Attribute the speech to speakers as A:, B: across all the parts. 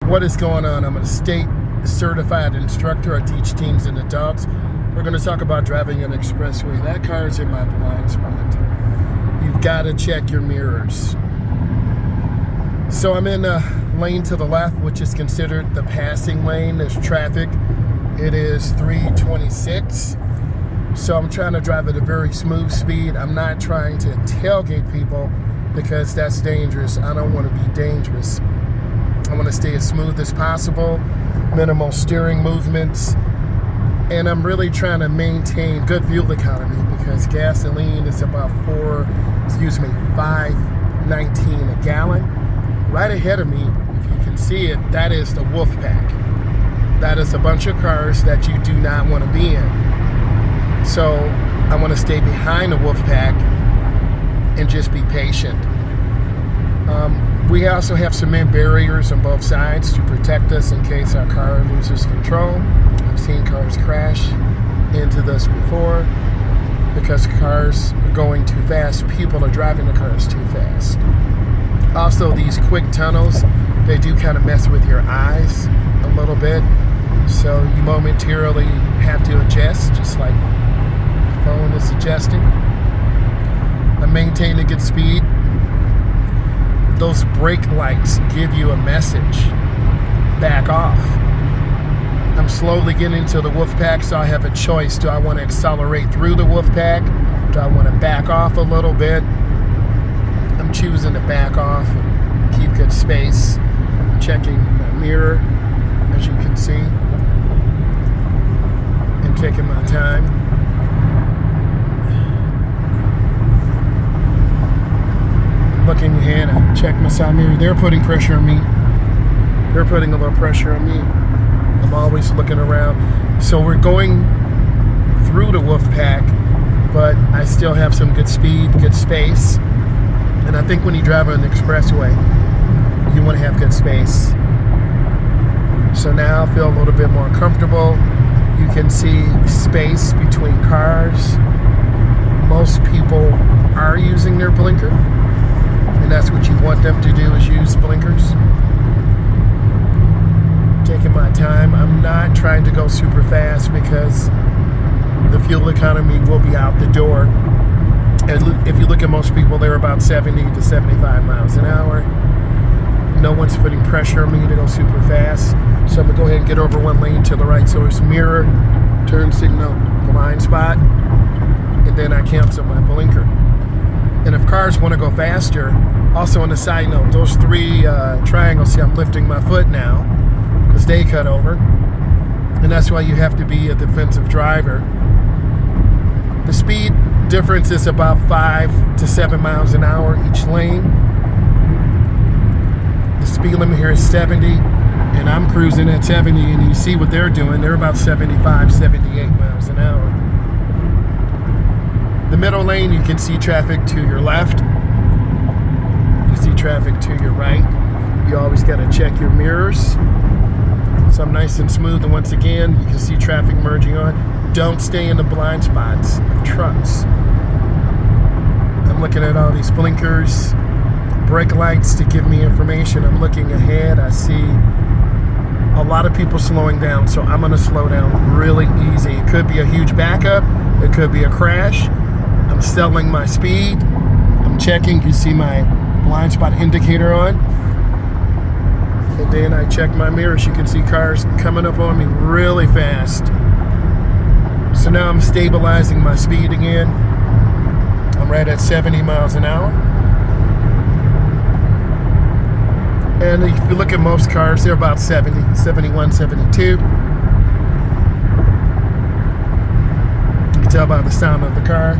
A: What is going on? I'm a state certified instructor. I teach teens and adults. We're going to talk about driving an expressway. That car is in my blind spot. You've got to check your mirrors. So I'm in a lane to the left, which is considered the passing lane. There's traffic. It is 326. So I'm trying to drive at a very smooth speed. I'm not trying to tailgate people because that's dangerous. I don't want to be dangerous. I want to stay as smooth as possible, minimal steering movements, and I'm really trying to maintain good fuel economy because gasoline is about $5.19 a gallon. Right ahead of me, if you can see it, that is the wolf pack. That is a bunch of cars that you do not want to be in. So I want to stay behind the wolf pack and just be patient. We also have cement barriers on both sides to protect us in case our car loses control. I've seen cars crash into this before because cars are going too fast. People are driving the cars too fast. Also, these quick tunnels, they do kind of mess with your eyes a little bit. So you momentarily have to adjust, just like the phone is adjusting. I'm maintaining a good speed. Those brake lights give you a message. Back off. I'm slowly getting into the wolf pack, so I have a choice. Do I want to accelerate through the wolf pack? Do I want to back off a little bit? I'm choosing to back off and keep good space. I'm checking my mirror, as you can see, and taking my time. Looking ahead, I check my side mirror. They're putting pressure on me. They're putting a little pressure on me. I'm always looking around. So we're going through the wolf pack, but I still have some good speed, good space. And I think when you drive on the expressway, you want to have good space. So now I feel a little bit more comfortable. You can see space between cars. Most people are using their blinker. And that's what you want them to do, is use blinkers. Taking my time. I'm not trying to go super fast because the fuel economy will be out the door. And if you look at most people, they're about 70 to 75 miles an hour. No one's putting pressure on me to go super fast. So I'm going to go ahead and get over one lane to the right. So it's mirror, turn signal, blind spot, and then I cancel my blinker. And if cars want to go faster, also on the side note, those three triangles, see, I'm lifting my foot now because they cut over. And that's why you have to be a defensive driver. The speed difference is about 5 to 7 miles an hour each lane. The speed limit here is 70, and I'm cruising at 70, and you see what they're doing. They're about 75, 78 miles an hour. The middle lane, you can see traffic to your left. You see traffic to your right. You always got to check your mirrors. So I'm nice and smooth, and once again, you can see traffic merging on. Don't stay in the blind spots of trucks. I'm looking at all these blinkers, brake lights to give me information. I'm looking ahead. I see a lot of people slowing down, so I'm going to slow down really easy. It could be a huge backup. It could be a crash. I'm settling my speed. I'm checking. You see my blind spot indicator on. And then I check my mirrors. You can see cars coming up on me really fast. So now I'm stabilizing my speed again. I'm right at 70 miles an hour. And if you look at most cars, they're about 70, 71, 72. You can tell by the sound of the car.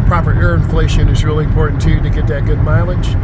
A: Proper air inflation is really important too to get that good mileage.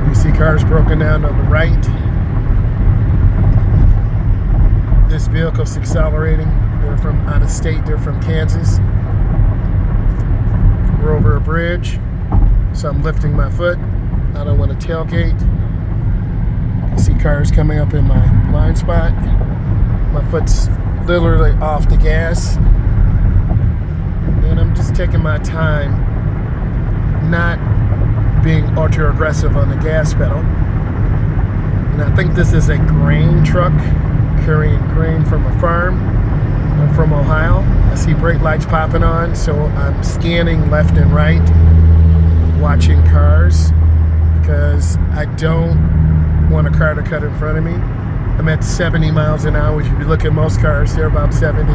A: You see cars broken down on the right. This vehicle's accelerating. They're from out of state. They're from Kansas. We're over a bridge, so I'm lifting my foot. I don't want to tailgate. You see cars coming up in my blind spot. My foot's literally off the gas. And I'm just taking my time, not being ultra aggressive on the gas pedal. And I think this is a grain truck carrying grain from a farm. I'm from Ohio. I see brake lights popping on, so I'm scanning left and right, watching cars, because I don't want a car to cut in front of me. I'm at 70 miles an hour. If you look at most cars, they're about 70.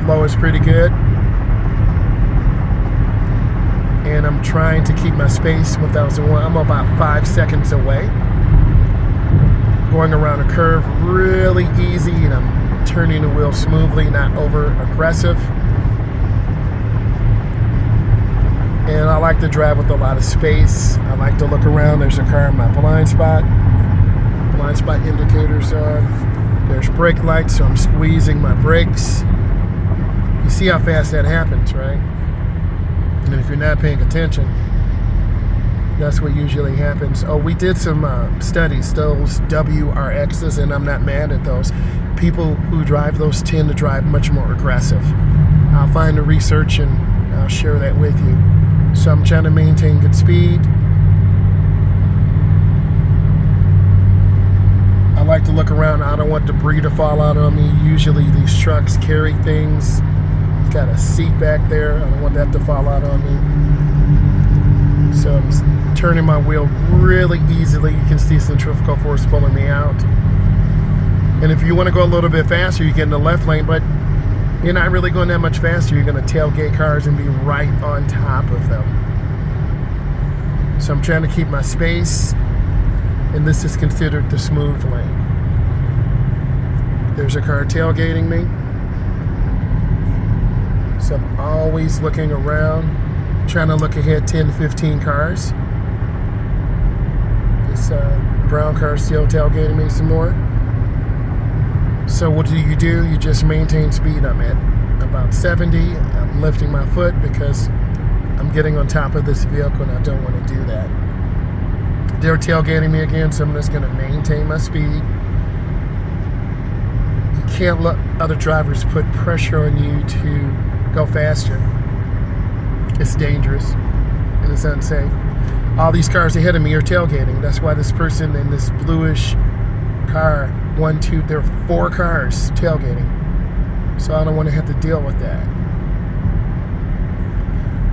A: Flow is pretty good. And I'm trying to keep my space 1001. I'm about 5 seconds away. Going around a curve really easy, and I'm turning the wheel smoothly, not over aggressive. And I like to drive with a lot of space. I like to look around. There's a car in my blind spot. Blind spot indicators on. There's brake lights, so I'm squeezing my brakes. You see how fast that happens, right? And if you're not paying attention, that's what usually happens. Oh, we did some studies, those WRXs, and I'm not mad at those. People who drive those tend to drive much more aggressive. I'll find the research and I'll share that with you. So I'm trying to maintain good speed. I like to look around. I don't want debris to fall out on me. Usually these trucks carry things. It's got a seat back there. I don't want that to fall out on me. So I'm turning my wheel really easily. You can see centrifugal force pulling me out. And if you want to go a little bit faster, you get in the left lane, but you're not really going that much faster. You're going to tailgate cars and be right on top of them. So I'm trying to keep my space, and this is considered the smooth lane. There's a car tailgating me. So I'm always looking around, trying to look ahead 10, 15 cars. This brown car still tailgating me some more. So what do? You just maintain speed. I'm at about 70. I'm lifting my foot because I'm getting on top of this vehicle and I don't want to do that. They're tailgating me again, so I'm just going to maintain my speed. You can't let other drivers put pressure on you to go faster. It's dangerous and it's unsafe. All these cars ahead of me are tailgating. That's why this person in this bluish car, there are 4 cars tailgating. So I don't want to have to deal with that.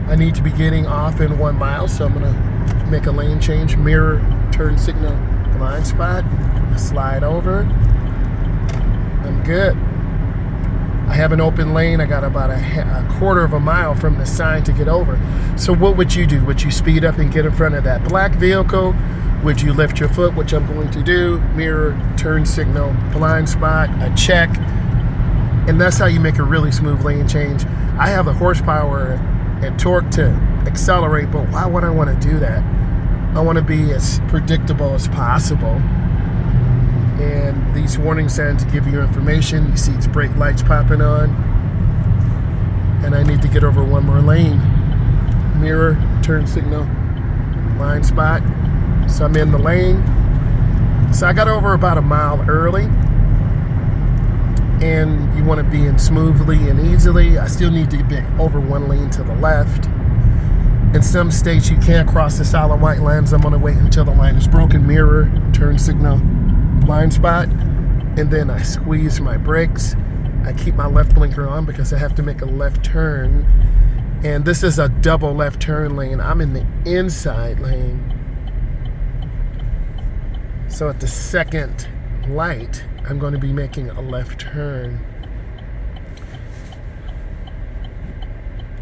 A: I need to be getting off in 1 mile, so I'm going to make a lane change. Mirror, turn signal, blind spot. Slide over. I'm good. I have an open lane. I got about a quarter of a mile from the sign to get over. So what would you do? Would you speed up and get in front of that black vehicle? Would you lift your foot, which I'm going to do? Mirror, turn signal, blind spot, a check. And that's how you make a really smooth lane change. I have the horsepower and torque to accelerate, but why would I want to do that? I want to be as predictable as possible. And these warning signs give you information. You see its brake lights popping on. And I need to get over 1 more lane. Mirror, turn signal, blind spot. So I'm in the lane. So I got over about a mile early. And you want to be in smoothly and easily. I still need to get over 1 lane to the left. In some states you can't cross the solid white lines. I'm going to wait until the line is broken. Mirror, turn signal, blind spot. And then I squeeze my brakes. I keep my left blinker on because I have to make a left turn. And this is a double left turn lane. I'm in the inside lane. So at the second light, I'm going to be making a left turn.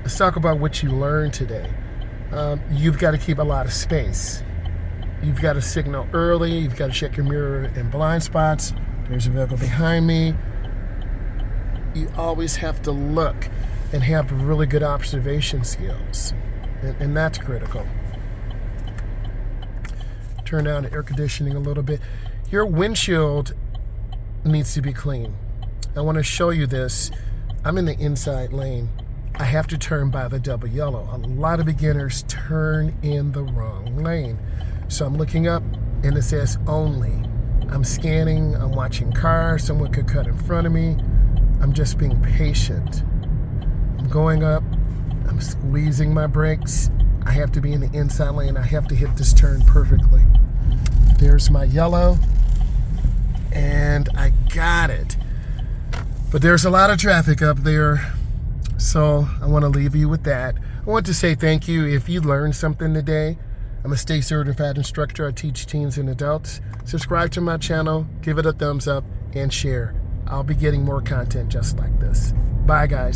A: Let's talk about what you learned today. You've got to keep a lot of space. You've got to signal early. You've got to check your mirror and blind spots. There's a vehicle behind me. You always have to look and have really good observation skills. And that's critical. Turn down the air conditioning a little bit. Your windshield needs to be clean. I want to show you this. I'm in the inside lane. I have to turn by the double yellow. A lot of beginners turn in the wrong lane. So I'm looking up and it says only. I'm scanning, I'm watching cars, someone could cut in front of me. I'm just being patient. I'm going up, I'm squeezing my brakes. I have to be in the inside lane. I have to hit this turn perfectly. There's my yellow, and I got it. But there's a lot of traffic up there, so I want to leave you with that. I want to say thank you if you learned something today. I'm a state certified instructor. I teach teens and adults. Subscribe to my channel, give it a thumbs up, and share. I'll be getting more content just like this. Bye, guys.